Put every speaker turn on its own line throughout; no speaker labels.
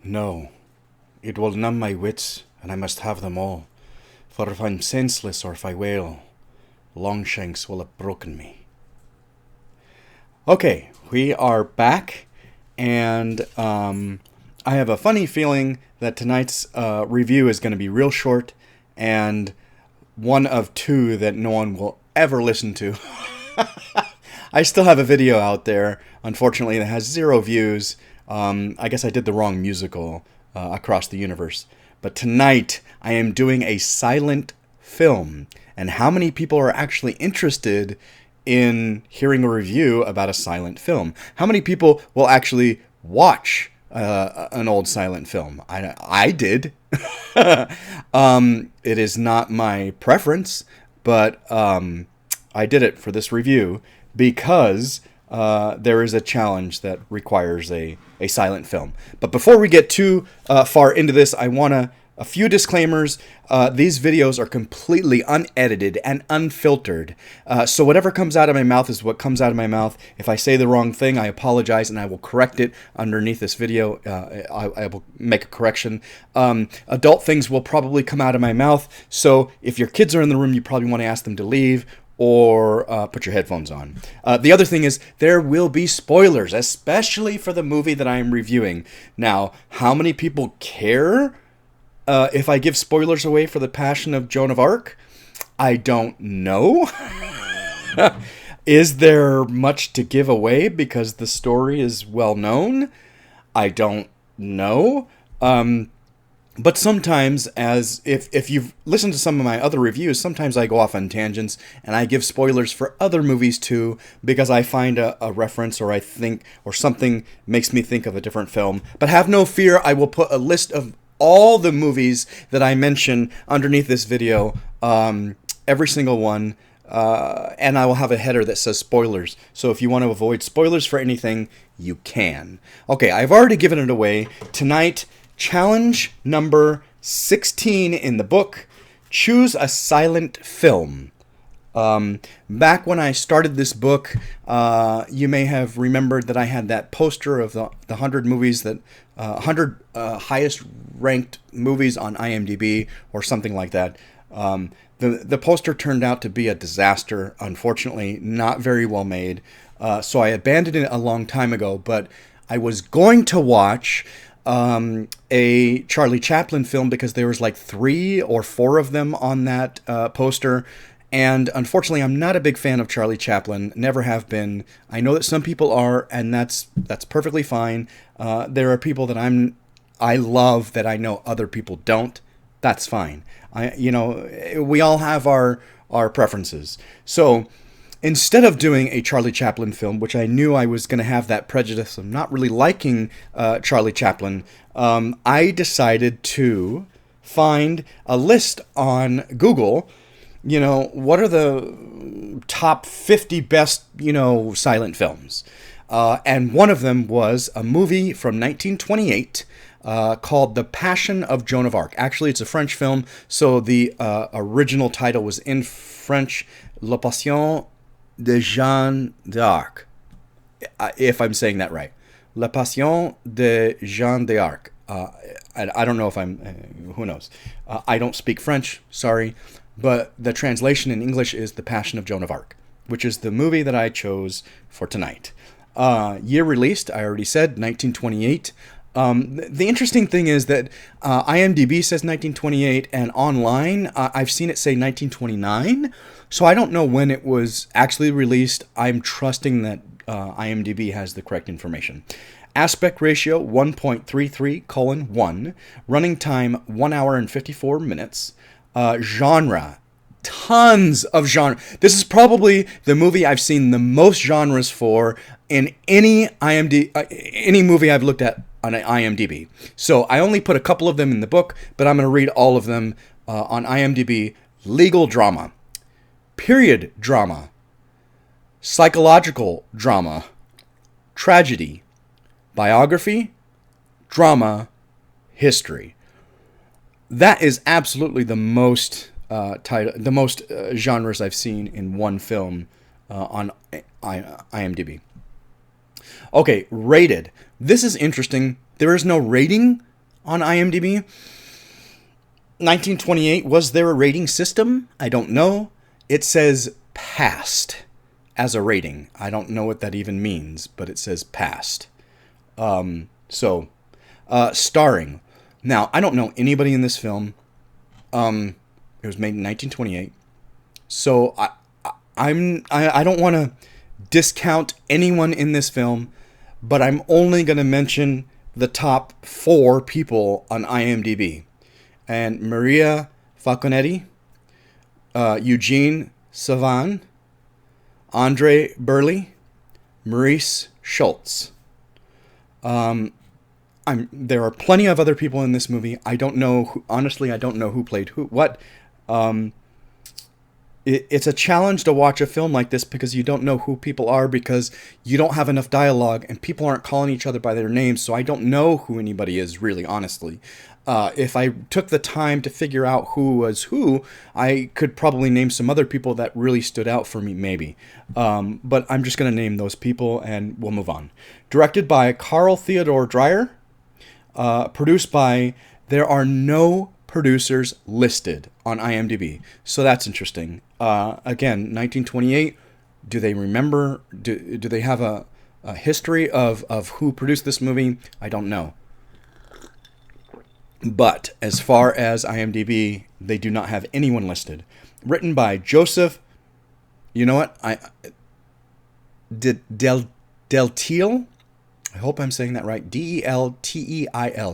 No, it will numb my wits, and I must have them all. For if I'm senseless or if I wail, Longshanks will have broken me. Okay, we are back, and I have a funny feeling that tonight's review is going to be real short, and one of two that no one will ever listen to. I still have a video out there, unfortunately, that has 0 views. I guess I did the wrong musical across the universe. But tonight, I am doing a silent film. And how many people are actually interested in hearing a review about a silent film? How many people will actually watch an old silent film? I did. It is not my preference, but I did it for this review because there is a challenge that requires a silent film. But before we get too far into this, I want a few disclaimers. These videos are completely unedited and unfiltered. So whatever comes out of my mouth is what comes out of my mouth. If I say the wrong thing, I apologize and I will correct it underneath this video. I will make a correction. Adult things will probably come out of my mouth. So if your kids are in the room, you probably want to ask them to leave or put your headphones on. The other thing is there will be spoilers, especially for the movie that I am reviewing. Now, how many people care if I give spoilers away for The Passion of Joan of Arc? I don't know. Is there much to give away because the story is well known? I don't know. But sometimes, as if you've listened to some of my other reviews, sometimes I go off on tangents and I give spoilers for other movies too because I find a reference or I think or something makes me think of a different film. But have no fear, I will put a list of all the movies that I mention underneath this video, every single one, and I will have a header that says spoilers. So if you want to avoid spoilers for anything, you can. Okay, I've already given it away. Tonight, challenge number 16 in the book, choose a silent film. Back when I started this book, you may have remembered that I had that poster of the 100 movies that 100 highest ranked movies on IMDb or something like that. The poster turned out to be a disaster, unfortunately, not very well made. So I abandoned it a long time ago, but I was going to watch a Charlie Chaplin film because there was like 3 or 4 of them on that poster. And unfortunately, I'm not a big fan of Charlie Chaplin. Never have been. I know that some people are, and that's perfectly fine. There are people that I love that I know other people don't. That's fine. We all have our preferences. So instead of doing a Charlie Chaplin film, which I knew I was going to have that prejudice of not really liking Charlie Chaplin, I decided to find a list on Google. What are the top 50 best, silent films? And one of them was a movie from 1928 called The Passion of Joan of Arc. Actually, it's a French film, so the original title was in French, La Passion de Jeanne d'Arc, if I'm saying that right. La Passion de Jeanne d'Arc. I don't know if I'm, who knows? I don't speak French, sorry. But the translation in English is The Passion of Joan of Arc, which is the movie that I chose for tonight. Year released, I already said, 1928. The interesting thing is that IMDb says 1928, and online I've seen it say 1929. So I don't know when it was actually released. I'm trusting that IMDb has the correct information. Aspect ratio 1.33:1. Running time 1 hour and 54 minutes. Genre, tons of genre. This is probably the movie I've seen the most genres for in any any movie I've looked at on IMDb. So I only put a couple of them in the book, but I'm going to read all of them on IMDb. Legal drama, period drama, psychological drama, tragedy, biography, drama, history. That is absolutely the most genres I've seen in one film on IMDb. Okay, rated. This is interesting. There is no rating on IMDb. 1928, was there a rating system? I don't know. It says passed as a rating. I don't know what that even means, but it says passed. Starring. Now, I don't know anybody in this film. It was made in 1928. So I don't want to discount anyone in this film, but I'm only going to mention the top 4 people on IMDb. And Maria Falconetti, Eugene Savan, Andre Burley, Maurice Schultz. There are plenty of other people in this movie. I don't know, honestly, I don't know who played what. It's a challenge to watch a film like this because you don't know who people are, because you don't have enough dialogue and people aren't calling each other by their names, so I don't know who anybody is, really, honestly. If I took the time to figure out who was who, I could probably name some other people that really stood out for me, maybe. But I'm just going to name those people and we'll move on. Directed by Carl Theodor Dreyer. Produced by... There are no producers listed on IMDb, so that's interesting. Again, 1928. Do they remember? Do they have a history of who produced this movie? I don't know. But as far as IMDb, they do not have anyone listed. Written by Joseph. You know what? Delteil. I hope I'm saying that right. Delteil.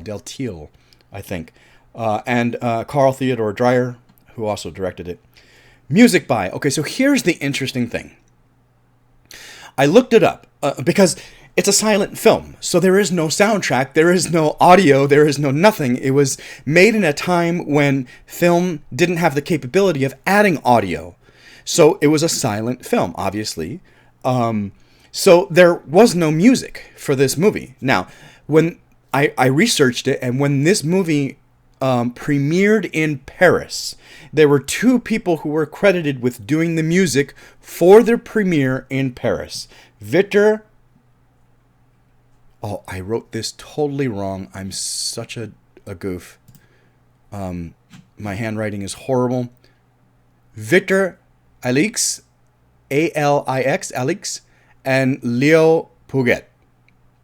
Delteil, I think. And Carl Theodor Dreyer, who also directed it. Music by... Okay, so here's the interesting thing. I looked it up because it's a silent film. So there is no soundtrack, there is no audio, there is no nothing. It was made in a time when film didn't have the capability of adding audio. So it was a silent film, obviously. So there was no music for this movie. Now, when I researched it, and when this movie premiered in Paris, there were 2 people who were credited with doing the music for the premiere in Paris. Victor... Oh, I wrote this totally wrong. I'm such a goof. My handwriting is horrible. Victor Alix, A-L-I-X, Alix, and Leo Pouget.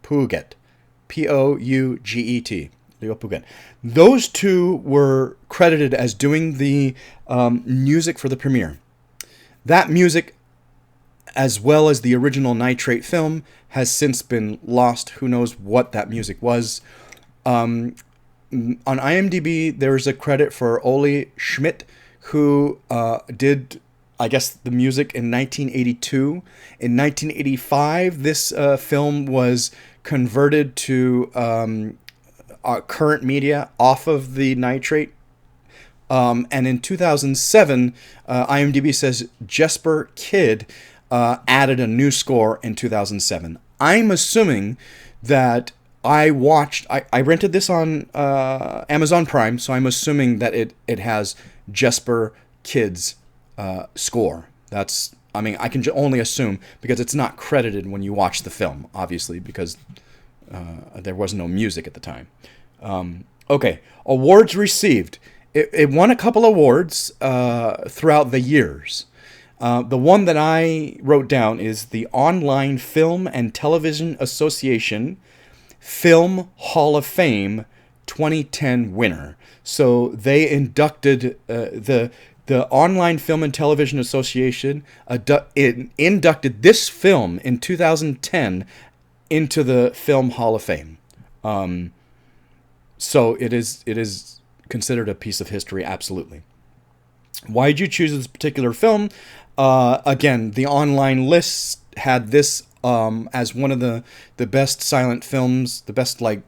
Pouget. P-O-U-G-E-T. Leo Pouget. Those 2 were credited as doing the music for the premiere. That music, as well as the original Nitrate film, has since been lost. Who knows what that music was. On IMDb, there's a credit for Ole Schmidt, who did, I guess, the music in 1982. In 1985, this film was converted to current media off of the Nitrate. And in 2007, IMDb says Jesper Kidd added a new score in 2007. I'm assuming that I rented this on Amazon Prime, so I'm assuming that it has Jesper Kidd's score. That's, I mean, I can only assume, because it's not credited when you watch the film, obviously, because there was no music at the time. Okay, awards received. It won a couple awards throughout the years. The one that I wrote down is the Online Film and Television Association Film Hall of Fame 2010 winner. So they inducted the Online Film and Television Association inducted this film in 2010 into the Film Hall of Fame. So it is considered a piece of history, absolutely. Why did you choose this particular film? Again, the online list had this as one of the best silent films, the best, like,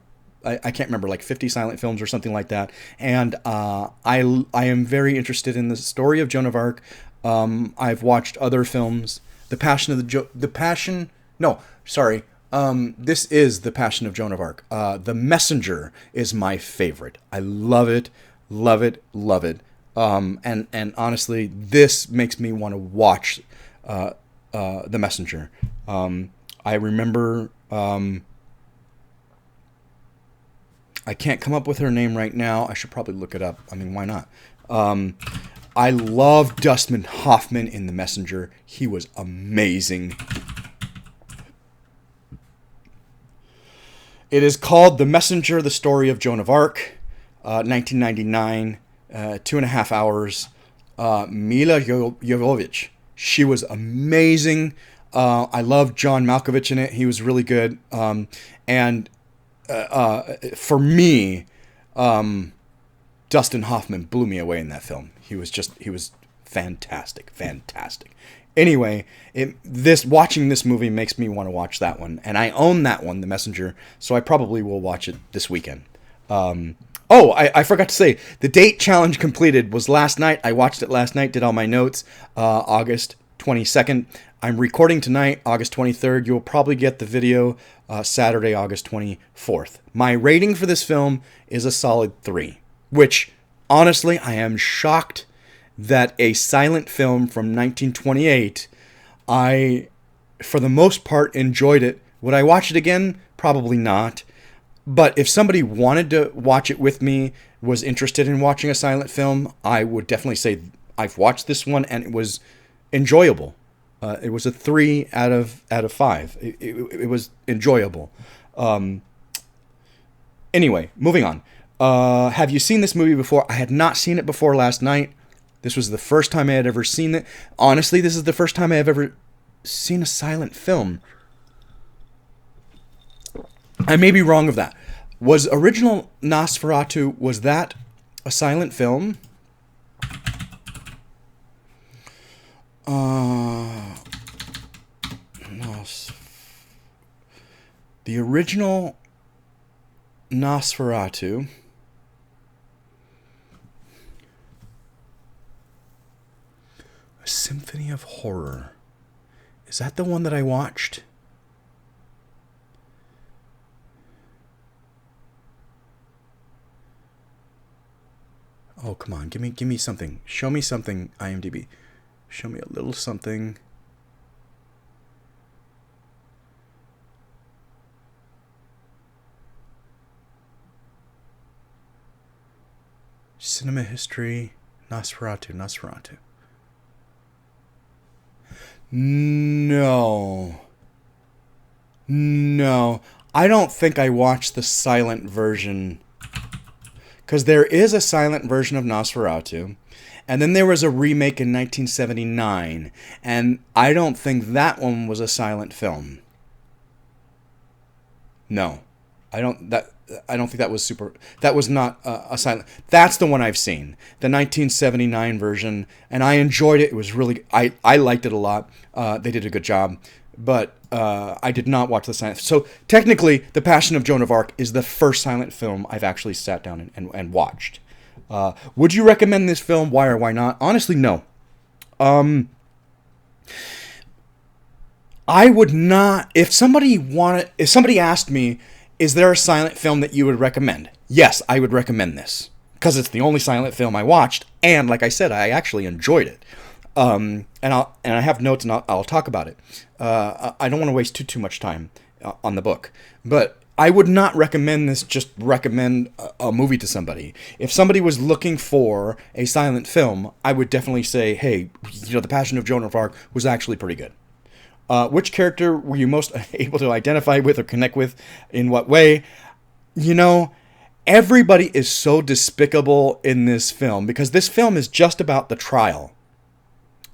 I can't remember, like 50 silent films or something like that. And I am very interested in the story of Joan of Arc. I've watched other films. This is The Passion of Joan of Arc. The Messenger is my favorite. I love it, love it, love it. And honestly, this makes me want to watch The Messenger. I remember I can't come up with her name right now. I should probably look it up. I mean, why not? I love Dustin Hoffman in The Messenger. He was amazing. It is called The Messenger, the Story of Joan of Arc, 1999, 2.5 hours. Mila Jovovich. She was amazing. I love John Malkovich in it. He was really good. And for me, Dustin Hoffman blew me away in that film. He was fantastic. Anyway, watching this movie makes me want to watch that one. And I own that one, The Messenger, so I probably will watch it this weekend. I forgot to say, the date challenge completed was last night. I watched it last night, did all my notes, August 22nd. I'm recording tonight, August 23rd. You'll probably get the video Saturday, August 24th. My rating for this film is a solid 3, which, honestly, I am shocked that a silent film from 1928, I, for the most part, enjoyed it. Would I watch it again? Probably not. But if somebody wanted to watch it with me, was interested in watching a silent film, I would definitely say I've watched this one and it was enjoyable. It was a 3 out of 5. It was enjoyable. Anyway, moving on. Have you seen this movie before? I had not seen it before last night. This was the first time I had ever seen it. Honestly, this is the first time I have ever seen a silent film. I may be wrong of that. Was original Nosferatu, was that a silent film? The original Nosferatu. A Symphony of Horror. Is that the one that I watched? Oh, come on. Give me something. Show me something, IMDb. Show me a little something. Cinema history. Nosferatu. No. I don't think I watched the silent version. Because there is a silent version of Nosferatu. And then there was a remake in 1979. And I don't think that one was a silent film. No. I don't think that was that was not a silent. That's the one I've seen. The 1979 version. And I enjoyed it. It was really, I liked it a lot. They did a good job. But I did not watch the silent. So technically, The Passion of Joan of Arc is the first silent film I've actually sat down and watched. Would you recommend this film? Why or why not? Honestly, no. I would not. If somebody asked me, is there a silent film that you would recommend? Yes, I would recommend this. Because it's the only silent film I watched. And like I said, I actually enjoyed it. And I have notes and I'll talk about it. I don't want to waste too much time on the book. But I would not recommend this, just recommend a movie to somebody. If somebody was looking for a silent film, I would definitely say, hey, The Passion of Joan of Arc was actually pretty good. Which character were you most able to identify with or connect with? In what way? Everybody is so despicable in this film because this film is just about the trial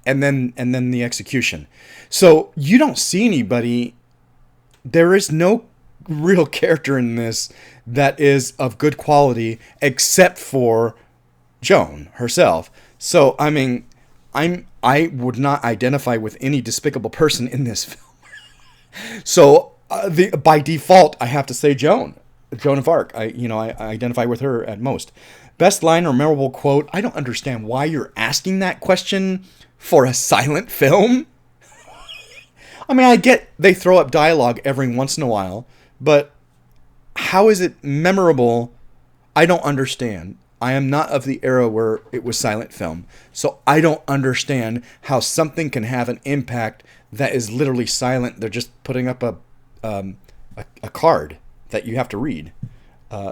and then the execution. So you don't see anybody. There is no real character in this that is of good quality except for Joan herself. So I mean, I would not identify with any despicable person in this film. So by default, I have to say Joan of Arc. I identify with her at most. Best line or memorable quote. I don't understand why you're asking that question for a silent film. I mean, I get they throw up dialogue every once in a while, but how is it memorable? I don't understand. I am not of the era where it was silent film. So I don't understand how something can have an impact that is literally silent. They're just putting up a card that you have to read.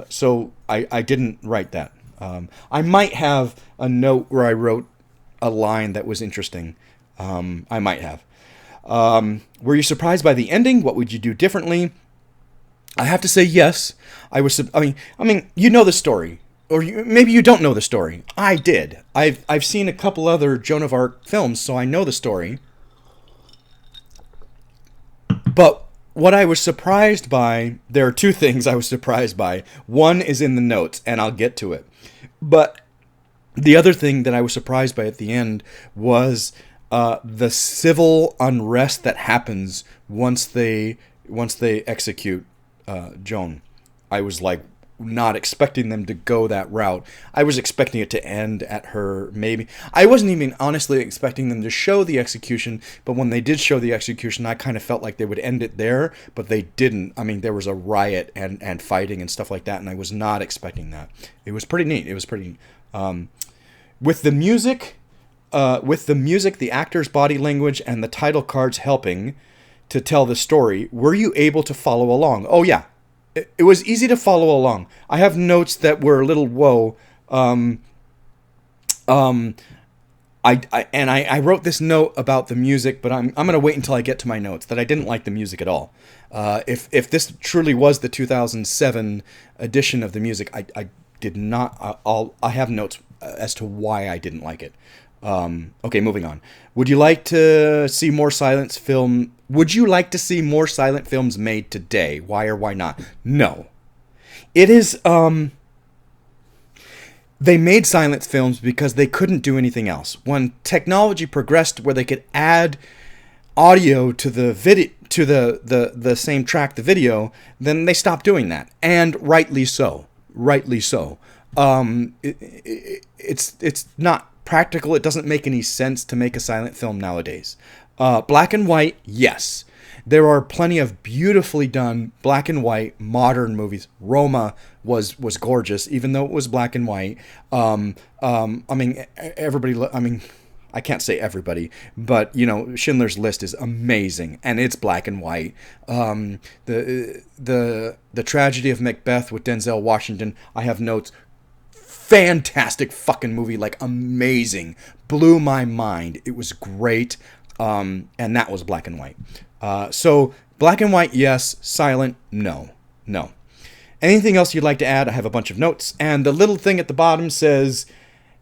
So I didn't write that. I might have a note where I wrote a line that was interesting. I might have. Were you surprised by the ending? What would you do differently? I have to say yes. I was. I mean, you know the story, or maybe you don't know the story. I did. I've seen a couple other Joan of Arc films, so I know the story. But what I was surprised by, there are two things I was surprised by. One is in the notes, and I'll get to it. But the other thing that I was surprised by at the end was the civil unrest that happens once they execute Joan. I was like not expecting them to go that route. I was expecting it to end at her maybe. I wasn't even honestly expecting them to show the execution, but when they did show the execution, I kind of felt like they would end it there, but they didn't. I mean, there was a riot and fighting and stuff like that, and I was not expecting that. It was pretty neat. It was pretty with the music, the actor's body language, and the title cards helping to tell the story. Were you able to follow along? Oh yeah. It was easy to follow along. I have notes that were a little whoa. I wrote this note about the music, but I'm gonna wait until I get to my notes. That I didn't like the music at all. If this truly was the 2007 edition of the music, I did not. I have notes as to why I didn't like it. Okay, moving on. Would you like to see more silent film? Would you like to see more silent films made today? Why or why not? No. It is, they made silent films because they couldn't do anything else. When technology progressed where they could add audio to the video, to the same track, the video, then they stopped doing that. And rightly so. Rightly so. It's not practical. It doesn't make any sense to make a silent film nowadays. Black and white, yes. There are plenty of beautifully done black and white modern movies. Roma was gorgeous, even though it was black and white. I mean, everybody. I mean, I can't say everybody, but you know, Schindler's List is amazing, and it's black and white. The Tragedy of Macbeth with Denzel Washington. I have notes. Fantastic fucking movie, like amazing, blew my mind. It was great, and that was black and white. So black and white, yes. Silent, no. Anything else you'd like to add? I have a bunch of notes, and the little thing at the bottom says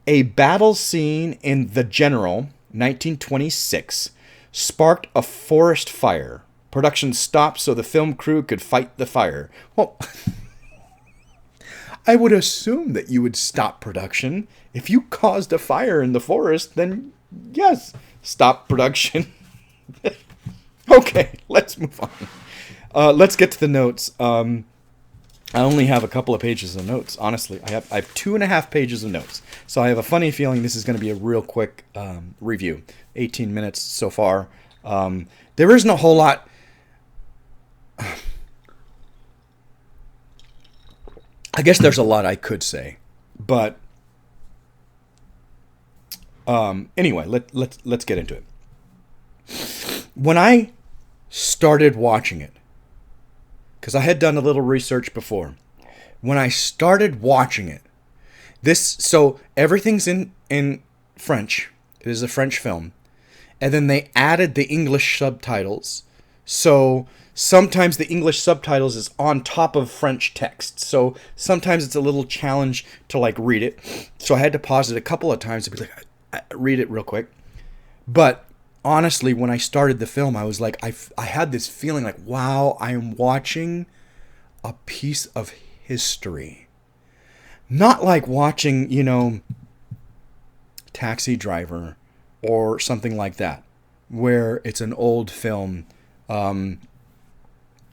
a battle scene in The General, 1926, sparked a forest fire. Production stopped so the film crew could fight the fire. Well. I would assume that you would stop production. If you caused a fire in the forest, then yes, stop production. Okay, let's move on. Let's get to the notes. I only have a couple of pages of notes, honestly. I have 2.5 pages of notes. So I have a funny feeling this is going to be a real quick review. 18 minutes so far. There isn't a whole lot... I guess there's a lot I could say, but anyway, let's get into it. When I started watching it, because I had done a little research before, when I started watching it, so everything's in French. It is a French film, and then they added the English subtitles. So sometimes the English subtitles is on top of French text. So sometimes it's a little challenge to like read it. So I had to pause it a couple of times to be like, read it real quick. But honestly, when I started the film, I was like, I had this feeling like, wow, I am watching a piece of history. Not like watching, you know, Taxi Driver or something like that, where it's an old film,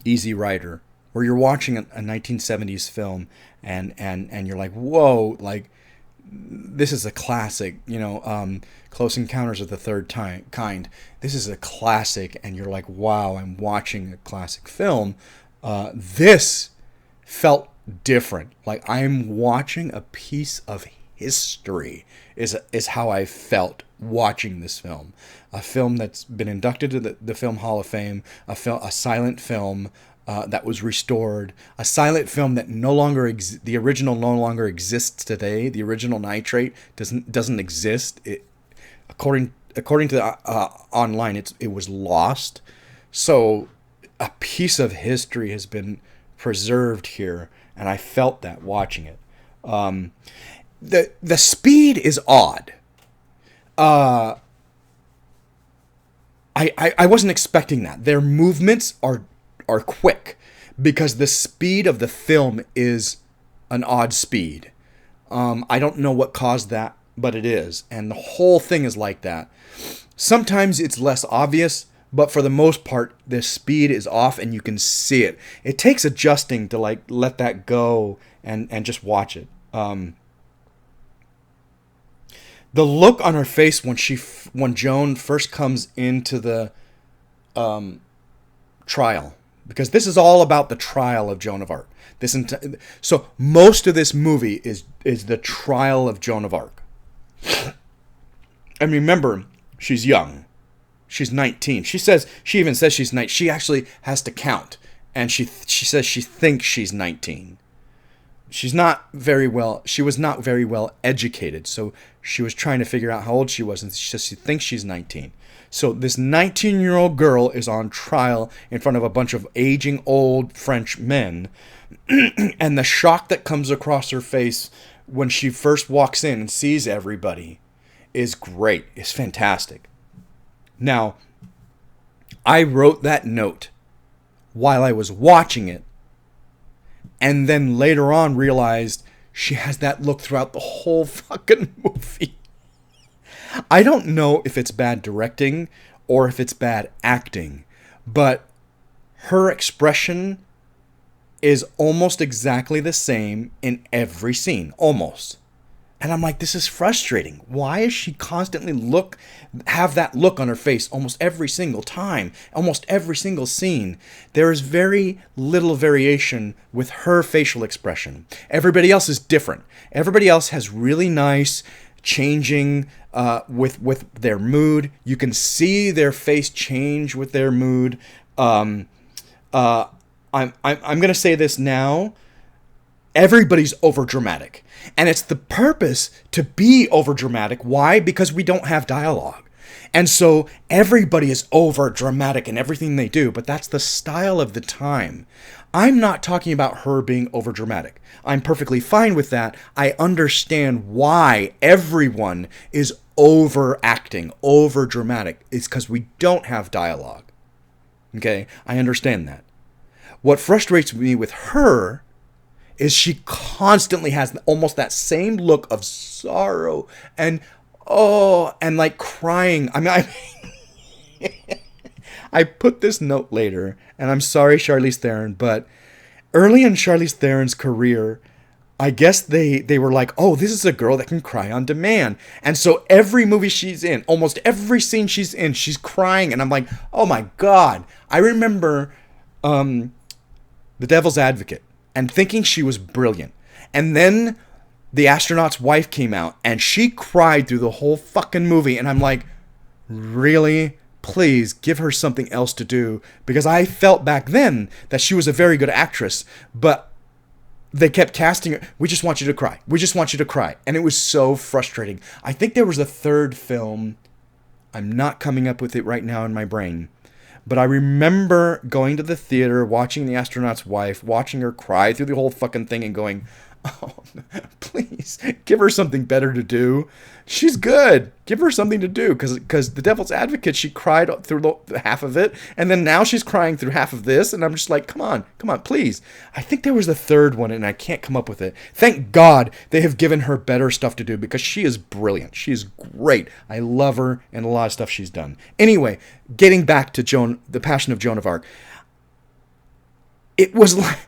Easy Rider, where you're watching a 1970s film and you're like, whoa, like this is a classic, you know, Close Encounters of the Third Kind. This is a classic, and you're like, wow, I'm watching a classic film. This felt different. Like I'm watching a piece of history is how I felt watching this film. A film that's been inducted to the Film Hall of Fame, a silent film, that was restored, a silent film that no longer the original no longer exists today. The original Nitrate doesn't exist. According to online, it was lost. So a piece of history has been preserved here, and I felt that watching it. The speed is odd. I wasn't expecting that. Their movements are quick because the speed of the film is an odd speed. I don't know what caused that, but it is. And the whole thing is like that. Sometimes it's less obvious, but for the most part, the speed is off and you can see it. It takes adjusting to like let that go and just watch it. The look on her face when Joan first comes into the trial, because this is all about the trial of Joan of Arc. So most of this movie is the trial of Joan of Arc. And remember, she's young. She's 19. She even says she's 19. She actually has to count, and she says she thinks she's 19. She was not very well educated, so she was trying to figure out how old she was, and she says she thinks she's 19. So this 19-year-old girl is on trial in front of a bunch of aging old French men, and the shock that comes across her face when she first walks in and sees everybody is great. It's fantastic. Now, I wrote that note while I was watching it, and then later on realized she has that look throughout the whole fucking movie. I don't know if it's bad directing or if it's bad acting, but her expression is almost exactly the same in every scene. Almost. And I'm like, this is frustrating. Why is she constantly have that look on her face almost every single time, almost every single scene? There is very little variation with her facial expression. Everybody else is different. Everybody else has really nice changing with their mood. You can see their face change with their mood. I'm gonna say this now. Everybody's overdramatic. And it's the purpose to be overdramatic. Why? Because we don't have dialogue. And so everybody is overdramatic in everything they do, but that's the style of the time. I'm not talking about her being overdramatic. I'm perfectly fine with that. I understand why everyone is overacting, overdramatic. It's because we don't have dialogue. Okay? I understand that. What frustrates me with her is she constantly has almost that same look of sorrow and like crying. I mean, I put this note later, and I'm sorry, Charlize Theron, but early in Charlize Theron's career, I guess they were like, oh, this is a girl that can cry on demand. And so every movie she's in, almost every scene she's in, she's crying. And I'm like, oh my God. I remember The Devil's Advocate and thinking she was brilliant. And then The Astronaut's Wife came out, and she cried through the whole fucking movie. And I'm like, really? Please give her something else to do. Because I felt back then that she was a very good actress, but they kept casting her. We just want you to cry. We just want you to cry. And it was so frustrating. I think there was a third film. I'm not coming up with it right now in my brain. But I remember going to the theater, watching The Astronaut's Wife, watching her cry through the whole fucking thing and going, oh, please, give her something better to do. She's good. Give her something to do. Because The Devil's Advocate, she cried through half of it. And then now she's crying through half of this. And I'm just like, come on, please. I think there was the third one, and I can't come up with it. Thank God they have given her better stuff to do, because she is brilliant. She is great. I love her and a lot of stuff she's done. Anyway, getting back to Joan, The Passion of Joan of Arc. It was like,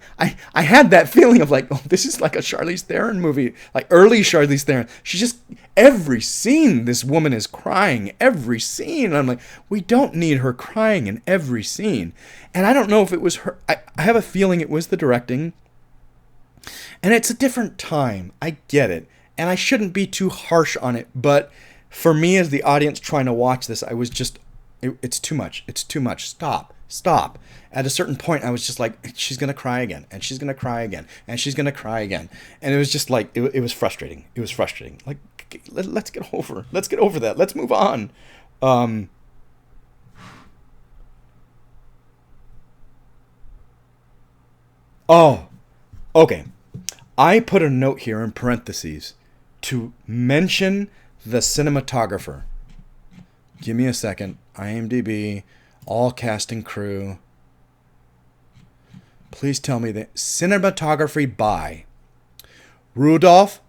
I had that feeling of like, oh, this is like a Charlize Theron movie, like early Charlize Theron. She just, every scene, this woman is crying, every scene. And I'm like, we don't need her crying in every scene. And I don't know if it was her. I have a feeling it was the directing. And it's a different time. I get it. And I shouldn't be too harsh on it. But for me as the audience trying to watch this, I was just, it's too much. It's too much. Stop. Stop. At a certain point, I was just like, she's going to cry again, and she's going to cry again, and she's going to cry again. And it was just like, it was frustrating. It was frustrating. Like, let's get over that. Let's move on. Oh, okay. I put a note here in parentheses to mention the cinematographer. Give me a second. IMDb, all cast and crew. Please tell me that cinematography by Rudolph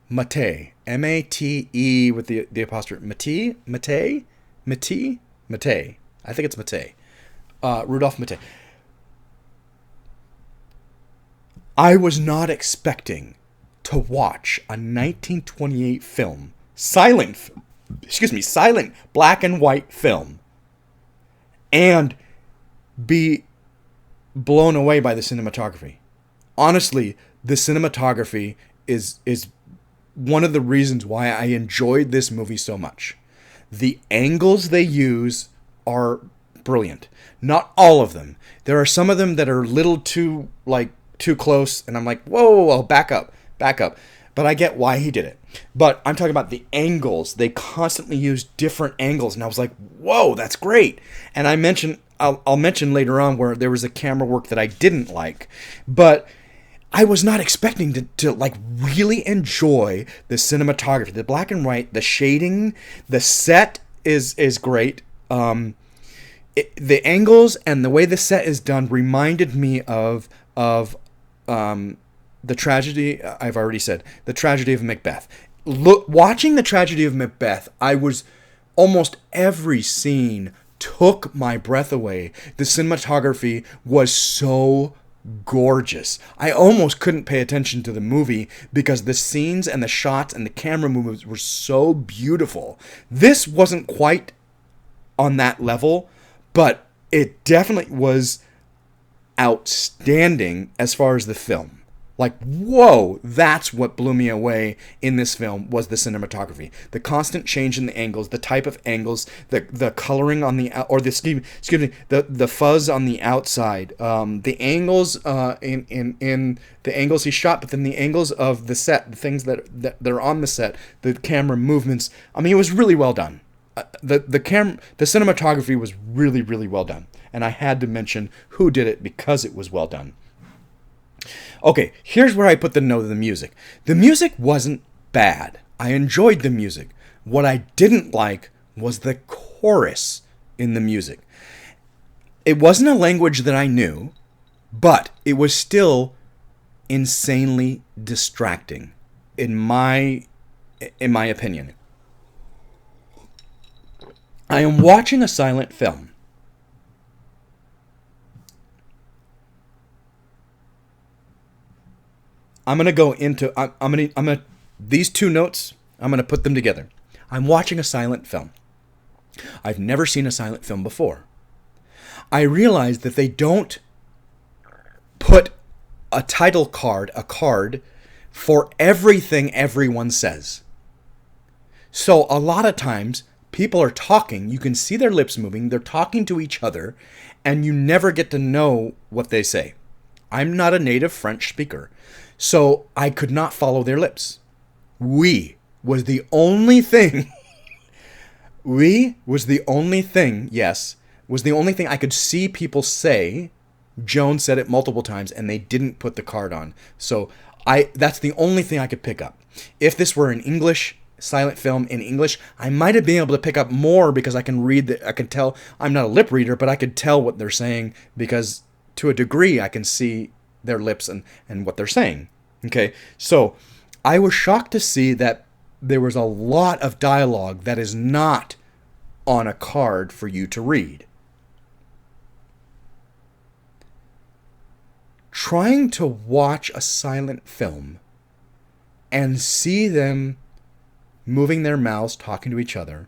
Mate, M-A-T-E with the apostrophe. Mate. I think it's Mate. Rudolph Mate. I was not expecting to watch a 1928 film, silent black and white film, and be blown away by the cinematography. Honestly, the cinematography is one of the reasons why I enjoyed this movie so much. The angles they use are brilliant. Not all of them. There are some of them that are a little too close, and I'm like, whoa, back up. But I get why he did it. But I'm talking about the angles. They constantly use different angles, and I was like, whoa, that's great. And I'll mention later on where there was a camera work that I didn't like, but I was not expecting to like really enjoy the cinematography, the black and white, the shading, the set is great. The angles and the way the set is done reminded me of the tragedy. I've already said the Tragedy of Macbeth. Watching the Tragedy of Macbeth, I was almost every scene took my breath away. The cinematography was so gorgeous. I almost couldn't pay attention to the movie because the scenes and the shots and the camera movements were so beautiful. This wasn't quite on that level, but it definitely was outstanding as far as the film. Like, whoa, that's what blew me away in this film was the cinematography. The constant change in the angles, the type of angles, the coloring on the the fuzz on the outside, the angles in the angles he shot, but then the angles of the set, the things that are on the set, the camera movements. I mean, it was really well done. The cinematography was really, really well done. And I had to mention who did it because it was well done. Okay, here's where I put the note of the music. The music wasn't bad. I enjoyed the music. What I didn't like was the chorus in the music. It wasn't a language that I knew, but it was still insanely distracting, in my opinion. I am watching a silent film. I'm going to go into, these two notes, I'm going to put them together. I'm watching a silent film. I've never seen a silent film before. I realize that they don't put a title card, a card, for everything everyone says. So a lot of times, people are talking, you can see their lips moving, they're talking to each other, and you never get to know what they say. I'm not a native French speaker, so I could not follow their lips. Oui was the only thing. Oui was the only thing, yes, was the only thing I could see people say. Joan said it multiple times, and they didn't put the card on. So that's the only thing I could pick up. If this were an English silent film in English, I might have been able to pick up more because I can read I can tell. I'm not a lip reader, but I could tell what they're saying because to a degree I can see their lips and what they're saying. Okay, so I was shocked to see that there was a lot of dialogue that is not on a card for you to read. Trying to watch a silent film and see them moving their mouths, talking to each other,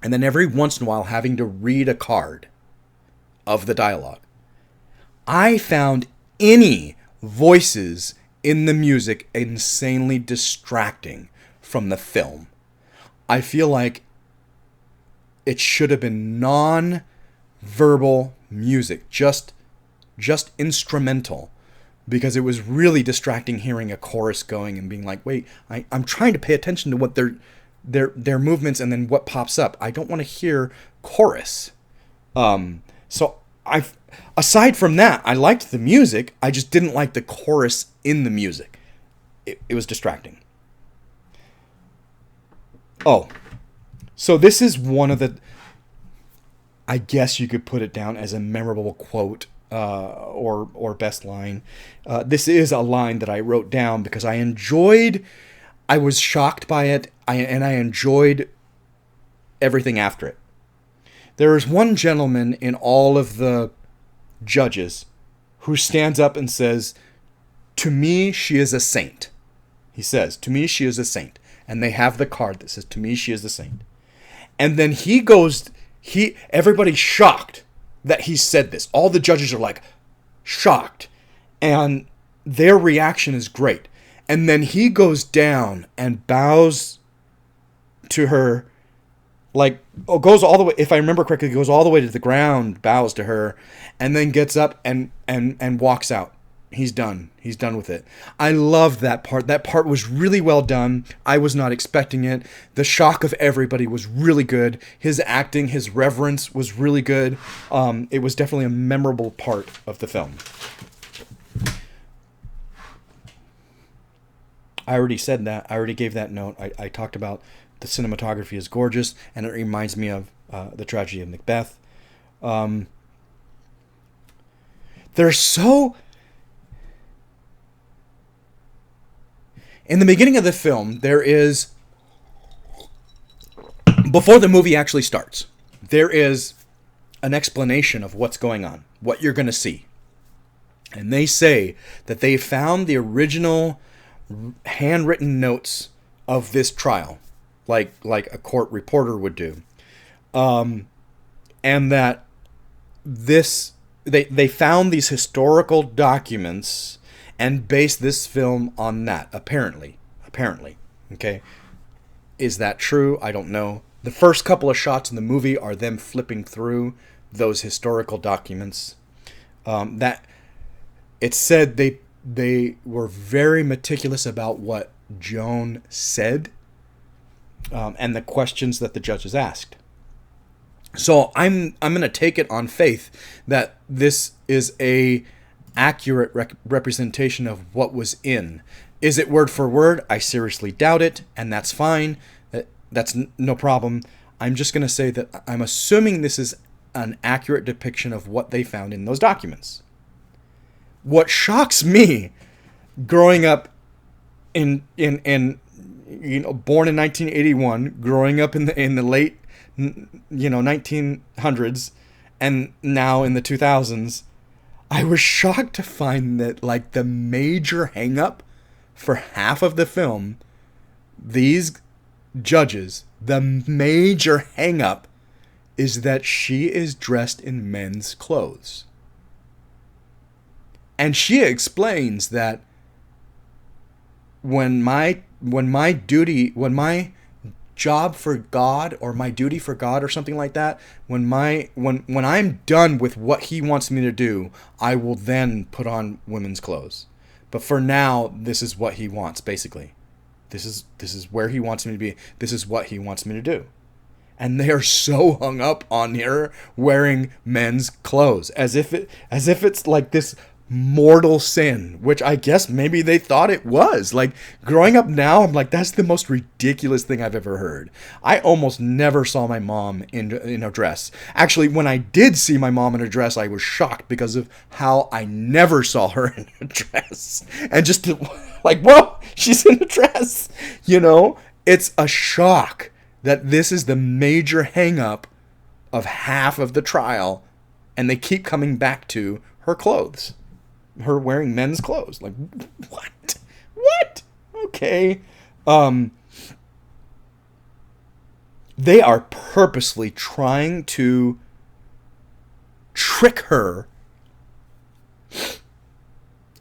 and then every once in a while having to read a card of the dialogue. I found any voices in the music insanely distracting from the film. I feel like it should have been non-verbal music, just instrumental, because it was really distracting hearing a chorus going and being like, wait, I'm trying to pay attention to what their movements and then what pops up. I don't want to hear chorus. So aside from that, I liked the music. I just didn't like the chorus in the music. It was distracting. Oh, so this is one of the, I guess you could put it down as a memorable quote or best line. This is a line that I wrote down because I was shocked by it, and I enjoyed everything after it. There is one gentleman in all of the judges who stands up and says, "To me, she is a saint." He says, "To me, she is a saint." And they have the card that says, "To me, she is a saint." And then everybody's shocked that he said this. All the judges are like shocked. And their reaction is great. And then he goes down and bows to her, goes all the way, if I remember correctly, goes all the way to the ground, bows to her, and then gets up and walks out. He's done. He's done with it. I loved that part. That part was really well done. I was not expecting it. The shock of everybody was really good. His acting, his reverence was really good. It was definitely a memorable part of the film. I already said that. I already gave that note. I talked about the cinematography is gorgeous, and it reminds me of the Tragedy of Macbeth. They're so... In the beginning of the film, there is... Before the movie actually starts, there is an explanation of what's going on, what you're going to see. And they say that they found the original handwritten notes of this trial, like a court reporter would do, and that they found these historical documents and based this film on that. Apparently, okay. Is that true? I don't know. The first couple of shots in the movie are them flipping through those historical documents. That it said they were very meticulous about what Joan said, and the questions that the judges asked. So I'm going to take it on faith that this is a accurate representation of what was in. Is it word for word? I seriously doubt it, and that's fine. That's no problem. I'm just going to say that I'm assuming this is an accurate depiction of what they found in those documents. What shocks me, growing up in born in 1981, growing up in the late 1900s, and now in the 2000s, I was shocked to find that the major hang-up for half of the film, these judges, the major hang-up is that she is dressed in men's clothes. And she explains that when my job for God, or my duty for God, or something like that, when I'm done with what he wants me to do, I will then put on women's clothes. But for now, this is what he wants, basically. This is where he wants me to be. This is what he wants me to do. And they are so hung up on her wearing men's clothes, as if it's like this mortal sin, which I guess maybe they thought it was. Growing up now, I'm like, that's the most ridiculous thing I've ever heard. I almost never saw my mom in a dress. Actually, when I did see my mom in a dress, I was shocked because of how I never saw her in a dress. And just whoa, she's in a dress. It's a shock that this is the major hang-up of half of the trial, and they keep coming back to her clothes. Her wearing men's clothes. What? Okay. They are purposely trying to trick her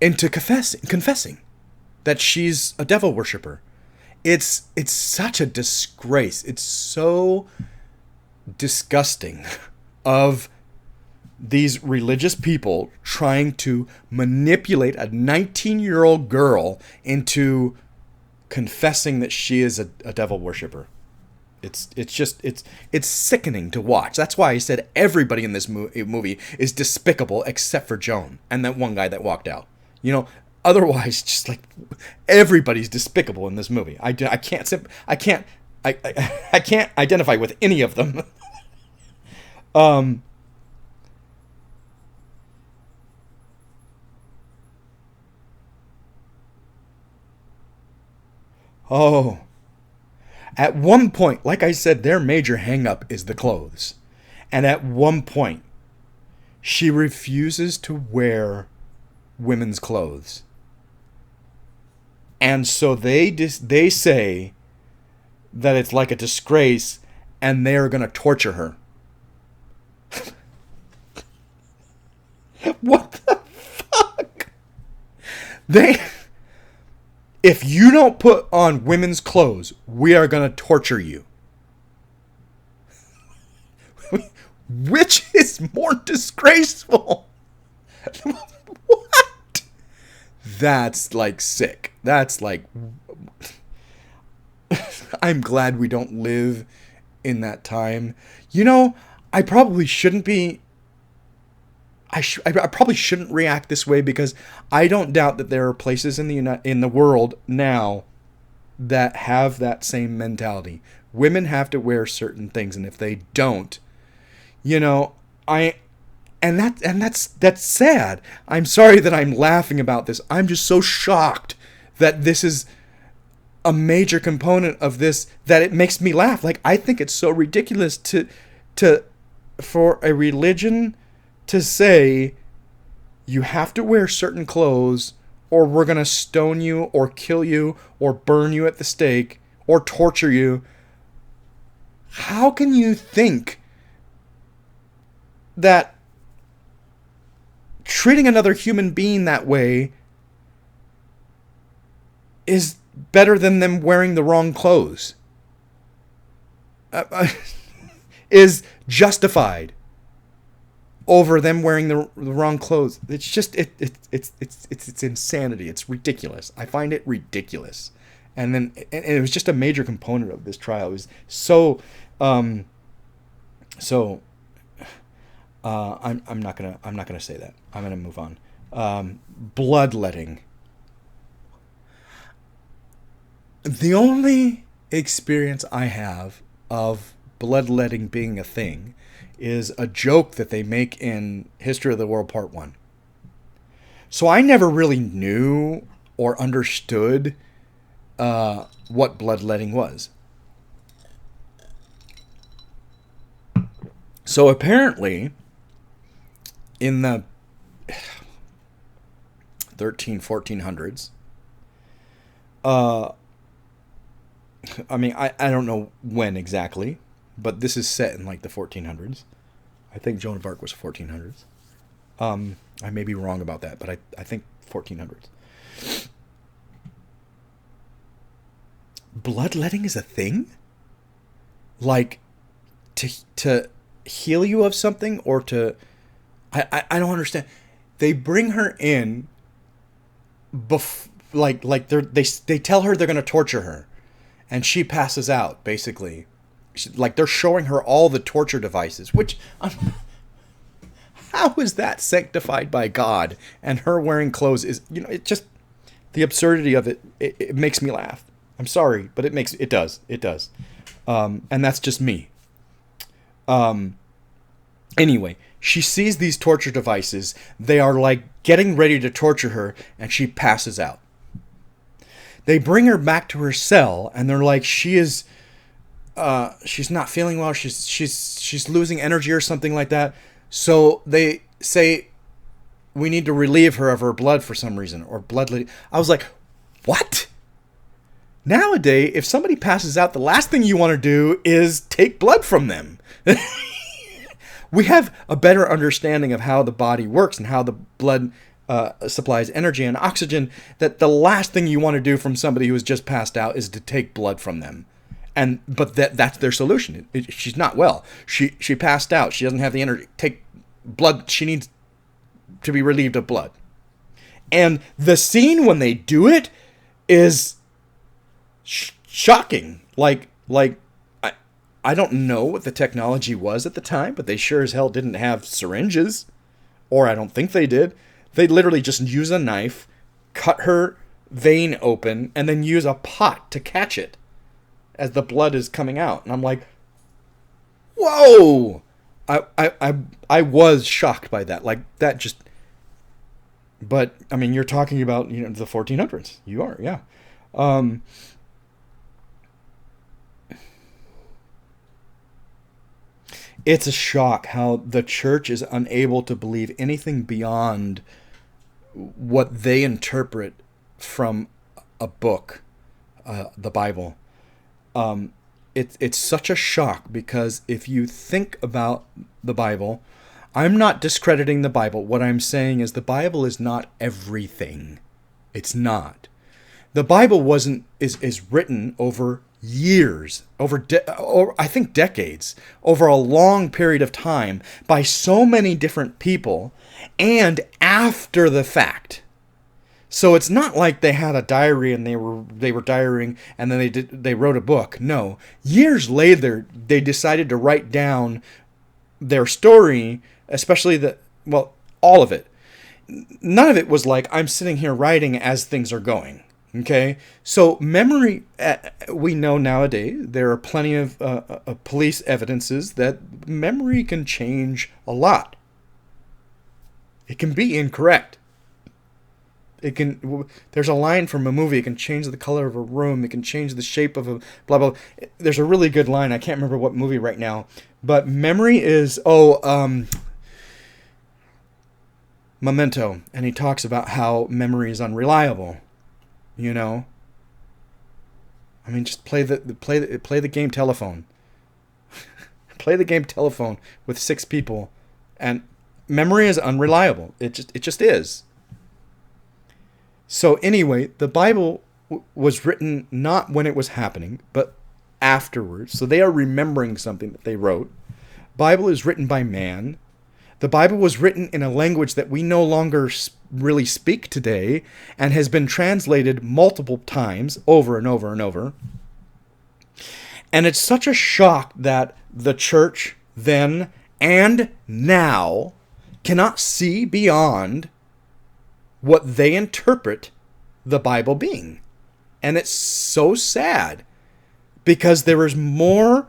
into confessing that she's a devil worshiper. It's such a disgrace. It's so disgusting of these religious people trying to manipulate a 19-year-old girl into confessing that she is a devil worshiper. It's sickening to watch. That's why I said everybody in this movie is despicable except for Joan and that one guy that walked out. You know, otherwise, just like everybody's despicable in this movie. I can't identify with any of them. Oh. At one point, like I said, their major hang-up is the clothes. And at one point, she refuses to wear women's clothes. And so they say that it's like a disgrace and they're going to torture her. What the fuck? If you don't put on women's clothes, we are going to torture you. Which is more disgraceful? What? That's like sick. That's like... I'm glad we don't live in that time. You know, I probably shouldn't be... I probably shouldn't react this way because I don't doubt that there are places in the world now that have that same mentality. Women have to wear certain things, and if they don't, you know, that's sad. I'm sorry that I'm laughing about this. I'm just so shocked that this is a major component of this that it makes me laugh. Like, I think it's so ridiculous for a religion to say you have to wear certain clothes or we're going to stone you or kill you or burn you at the stake or torture you. How can you think that treating another human being that way is better than them wearing the wrong clothes? Is justified over them wearing the wrong clothes. It's just it's insanity. It's ridiculous. I find it ridiculous. And it was just a major component of this trial. It was so I'm not gonna say that. I'm gonna move on. Bloodletting. The only experience I have of bloodletting being a thing is a joke that they make in History of the World Part 1. So I never really knew or understood what bloodletting was. So apparently, in the 1400s, I mean, I don't know when exactly, but this is set in like the 1400s. I think Joan of Arc was 1400s. I may be wrong about that, but I think 1400s. Bloodletting is a thing? Like, to heal you of something or to... I don't understand. They bring her in, like they tell her they're going to torture her, and she passes out, basically. Like, they're showing her all the torture devices, which... how is that sanctified by God? And her wearing clothes is... You know, it just... The absurdity of it makes me laugh. I'm sorry, but it does. And that's just me. Anyway, she sees these torture devices. They are like getting ready to torture her, and she passes out. They bring her back to her cell, and they're like, she's not feeling well. She's losing energy or something like that. So they say, we need to relieve her of her blood for some reason, or blood. I was like, what? Nowadays, if somebody passes out, the last thing you want to do is take blood from them. We have a better understanding of how the body works and how the blood supplies energy and oxygen, that the last thing you want to do from somebody who has just passed out is to take blood from them. But that's their solution. She's not well. She passed out. She doesn't have the energy. blood. She needs to be relieved of blood. And the scene when they do it is shocking. Like I don't know what the technology was at the time, but they sure as hell didn't have syringes. Or I don't think they did. They literally just use a knife, cut her vein open, and then use a pot to catch it as the blood is coming out. And I'm like, whoa! I was shocked by that. Like, that just... But, I mean, you're talking about, the 1400s. You are, yeah. It's a shock how the church is unable to believe anything beyond what they interpret from a book, the Bible. It's such a shock because if you think about the Bible, I'm not discrediting the Bible. What I'm saying is the Bible is not everything. It's not. The Bible is written over years, over I think decades, over a long period of time by so many different people and after the fact. So it's not like they had a diary and they were diarying and then they wrote a book. No, years later they decided to write down their story, especially all of it. None of it was like I'm sitting here writing as things are going. Okay, so memory, we know nowadays, there are plenty of police evidences that memory can change a lot. It can be incorrect. There's a line from a movie, it can change the color of a room, it can change the shape of a blah, blah. There's a really good line, I can't remember what movie right now, but memory is, Memento, and he talks about how memory is unreliable. I mean, just play the game telephone. Play the game telephone with 6 people, and memory is unreliable. It just is. So anyway, the Bible was written not when it was happening, but afterwards. So they are remembering something that they wrote. Bible is written by man. The Bible was written in a language that we no longer really speak today and has been translated multiple times over and over and over. And it's such a shock that the church then and now cannot see beyond what they interpret the Bible being. And it's so sad because there is more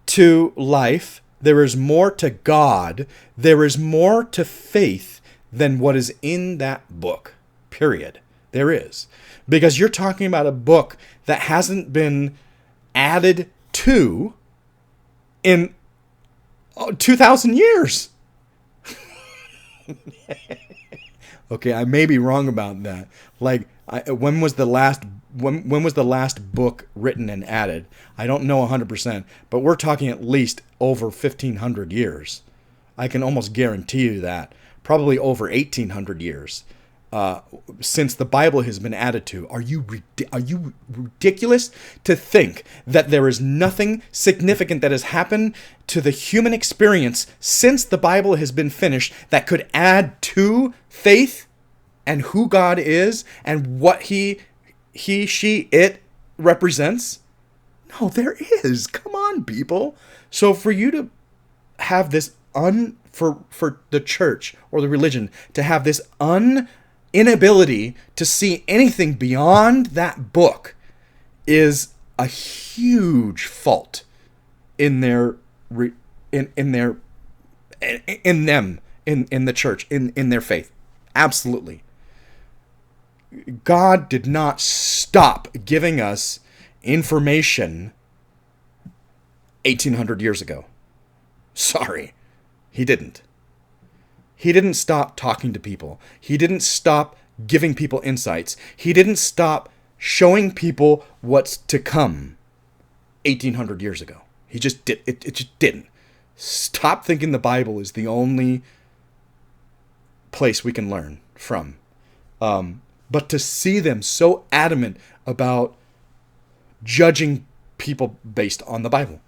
to life. There is more to God. There is more to faith than what is in that book. Period. There is. Because you're talking about a book that hasn't been added to in 2,000 years. Okay, I may be wrong about that. Like, when was the last book written and added? I don't know 100%, but we're talking at least over 1,500 years. I can almost guarantee you that. Probably over 1,800 years since the Bible has been added to. Are you ridiculous to think that there is nothing significant that has happened to the human experience since the Bible has been finished that could add to faith and who God is and what he, she, it represents? No, there is. Come on, people. So for you to have this for the church or the religion to have this inability to see anything beyond that book is a huge fault in their in the church, in their faith. Absolutely. God did not stop giving us information 1,800 years ago. Sorry, he didn't. He didn't stop talking to people. He didn't stop giving people insights. He didn't stop showing people what's to come 1,800 years ago. He just did. It just didn't. Stop thinking the Bible is the only place we can learn from. But to see them so adamant about judging people based on the Bible.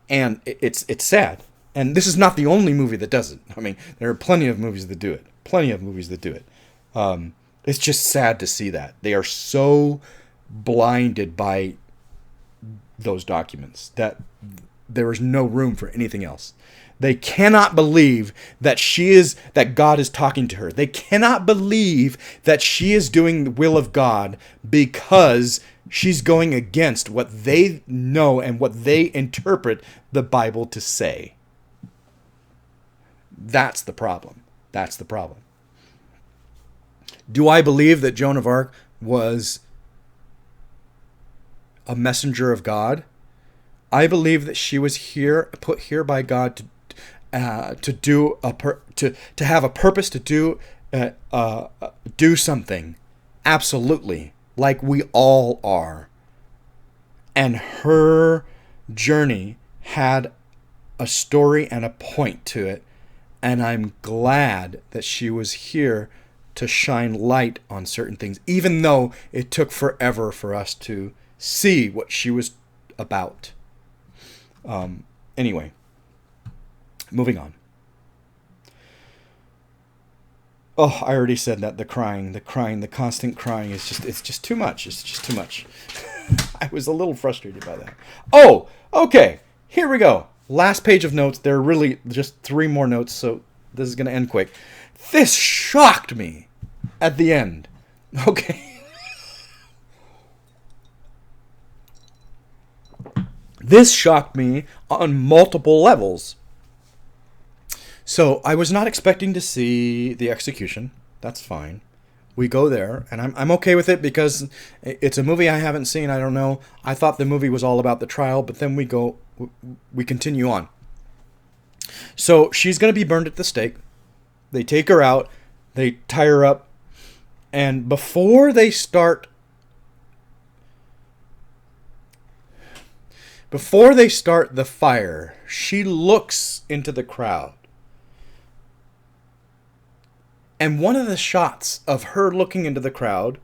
And it's sad. And this is not the only movie that does it. I mean, there are plenty of movies that do it. Plenty of movies that do it. It's just sad to see that. They are so blinded by those documents that there is no room for anything else. They cannot believe that that God is talking to her. They cannot believe that she is doing the will of God because she's going against what they know and what they interpret the Bible to say. That's the problem. That's the problem. Do I believe that Joan of Arc was a messenger of God? I believe that she was put here by God to have a purpose, to do something. Absolutely, like we all are. And her journey had a story and a point to it, and I'm glad that she was here to shine light on certain things, even though it took forever for us to see what she was about. Anyway, moving on. Oh, I already said that. The crying, the constant crying it's just too much. It's just too much. I was a little frustrated by that. Oh, okay. Here we go. Last page of notes. There are really just 3 more notes, so this is going to end quick. This shocked me at the end. Okay. This shocked me on multiple levels. So I was not expecting to see the execution. That's fine. We go there, and I'm okay with it because it's a movie I haven't seen. I don't know. I thought the movie was all about the trial, but then we continue on. So she's going to be burned at the stake. They take her out. They tie her up. And before they start the fire, she looks into the crowd. And one of the shots of her looking into the crowd,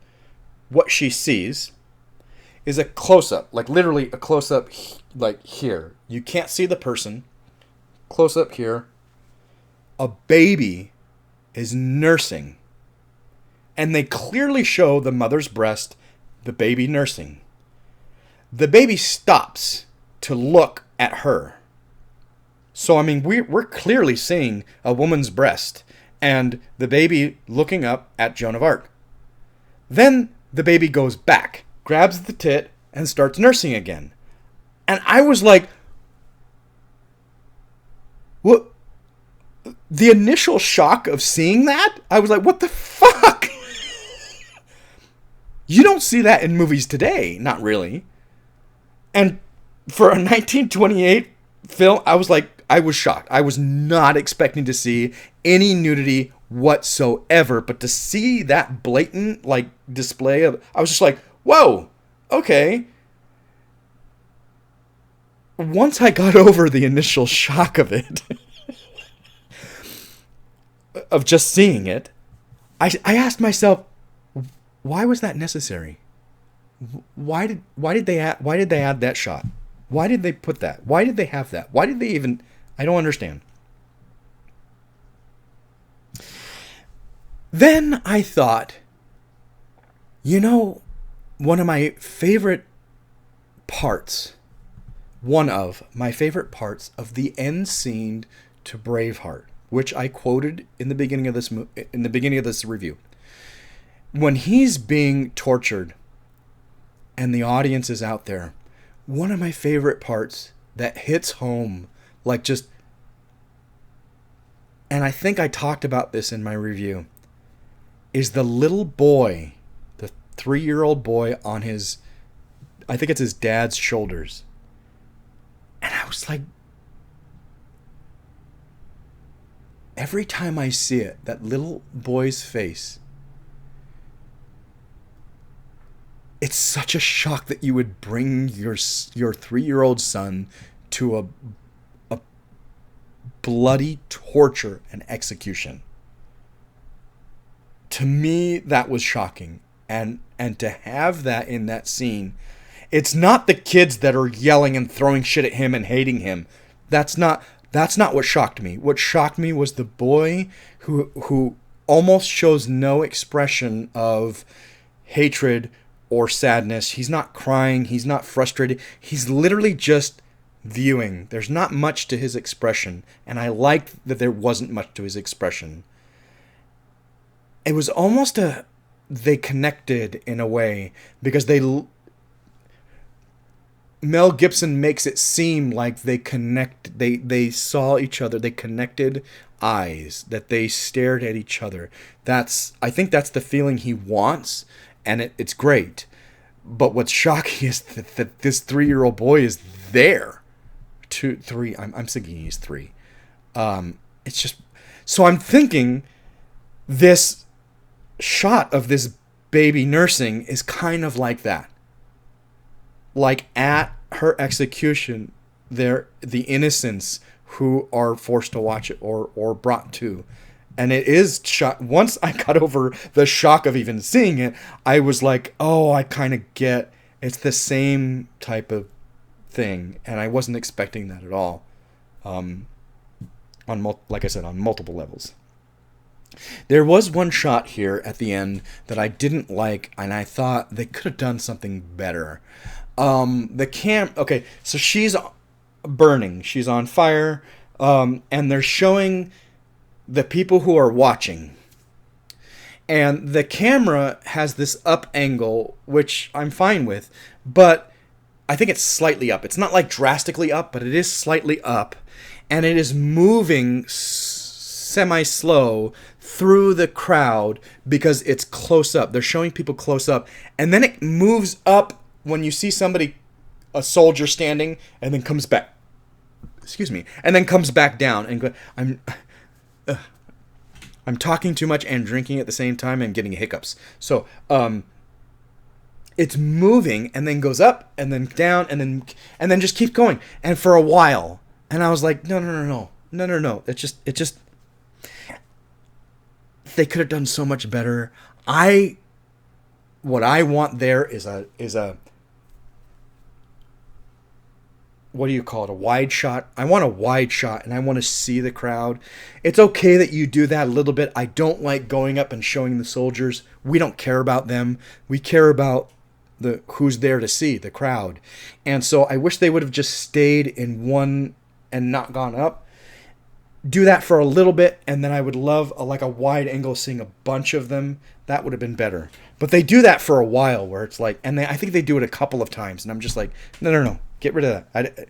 what she sees, is a close-up. Like literally a close-up like here. You can't see the person. Close-up here. A baby is nursing. And they clearly show the mother's breast, the baby nursing. The baby stops to look at her. So, I mean, we're clearly seeing a woman's breast and the baby looking up at Joan of Arc. Then the baby goes back, grabs the tit, and starts nursing again. And I was like, what? The initial shock of seeing that, I was like, what the fuck? You don't see that in movies today. Not really. And for a 1928 film, I was shocked. I was not expecting to see any nudity whatsoever, but to see that blatant display of, I was just like, whoa, okay. Once I got over the initial shock of it, of just seeing it, I asked myself, why was that necessary? Why did they add that shot? Why did they put that? Why did they have that? Why did they even... I don't understand. Then I thought, one of my favorite parts of the end scene to Braveheart, which I quoted in the beginning of this review. When he's being tortured and the audience is out there, one of my favorite parts that hits home, and I think I talked about this in my review, is the little boy, the 3-year-old boy on I think it's his dad's shoulders. And I was like, every time I see it, that little boy's face, it's such a shock that you would bring your 3-year-old son to a bloody torture and execution. To me, that was shocking. And to have that in that scene, it's not the kids that are yelling and throwing shit at him and hating him. That's not That's not what shocked me. What shocked me was the boy who almost shows no expression of hatred or sadness. He's not crying. He's not frustrated. He's literally just viewing. There's not much to his expression, and I liked that there wasn't much to his expression. It was almost they connected in a way, because Mel Gibson makes it seem like they saw each other, they connected eyes, that they stared at each other. I think that's the feeling he wants, and it's great. But what's shocking is that this 3-year-old boy is there. 3. I'm thinking he's 3. It's just, so I'm thinking this shot of this baby nursing is kind of like that. Like at her execution, the innocents who are forced to watch it or brought to. And it is shot. Once I got over the shock of even seeing it, I was like, oh, I kind of get, it's the same type of thing. And I wasn't expecting that at all. Like I said, on multiple levels. There was one shot here at the end that I didn't like, and I thought they could have done something better. Okay, so she's burning. She's on fire, and they're showing the people who are watching. And the camera has this up angle, which I'm fine with, but I think it's slightly up. It's not like drastically up, but it is slightly up, and it is moving semi-slow through the crowd because it's close up. They're showing people close up, and then it moves up when you see a soldier standing, and then comes back. Excuse me, and then comes back down. And I'm talking too much and drinking at the same time and getting hiccups. So it's moving and then goes up and then down and then just keeps going. And for a while, and I was like, no. It just. They could have done so much better. What I want there is a what do you call it? A wide shot. I want a wide shot, and I want to see the crowd. It's okay that you do that a little bit. I don't like going up and showing the soldiers. We don't care about them. We care about who's there to see, the crowd. And so I wish they would have just stayed in one and not gone up. Do that for a little bit, and then I would love a wide angle seeing a bunch of them. That would have been better. But they do that for a while, where it's like, and I think they do it a couple of times, and I'm just like, no, get rid of that.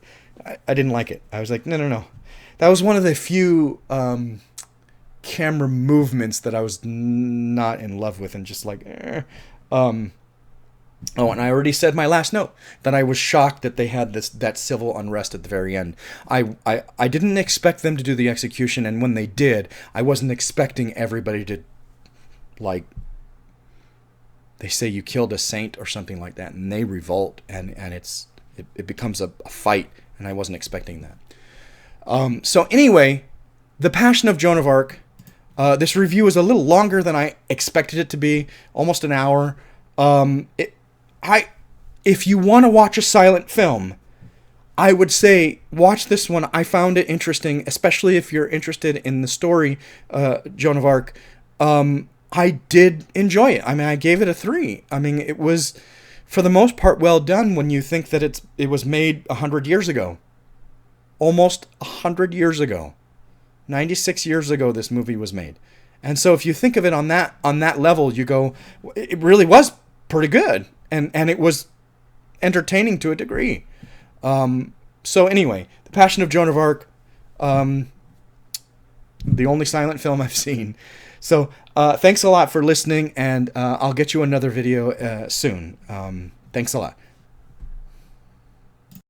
I didn't like it. I was like, no. That was one of the few camera movements that I was not in love with, and just like, Oh, and I already said my last note, that I was shocked that they had that civil unrest at the very end. I didn't expect them to do the execution, and when they did, I wasn't expecting everybody to, like, they say you killed a saint or something like that, and they revolt, and it becomes a fight, and I wasn't expecting that. So anyway, The Passion of Joan of Arc. This review is a little longer than I expected it to be, almost an hour. If you want to watch a silent film, I would say watch this one. I found it interesting, especially if you're interested in the story, Joan of Arc. I did enjoy it. I mean, I gave it a 3. I mean, it was, for the most part, well done when you think that it was made 100 years ago. Almost 100 years ago. 96 years ago this movie was made. And so if you think of it on that level, you go, it really was pretty good. And it was entertaining to a degree. So anyway, The Passion of Joan of Arc, the only silent film I've seen. So thanks a lot for listening, and I'll get you another video soon. Thanks a lot.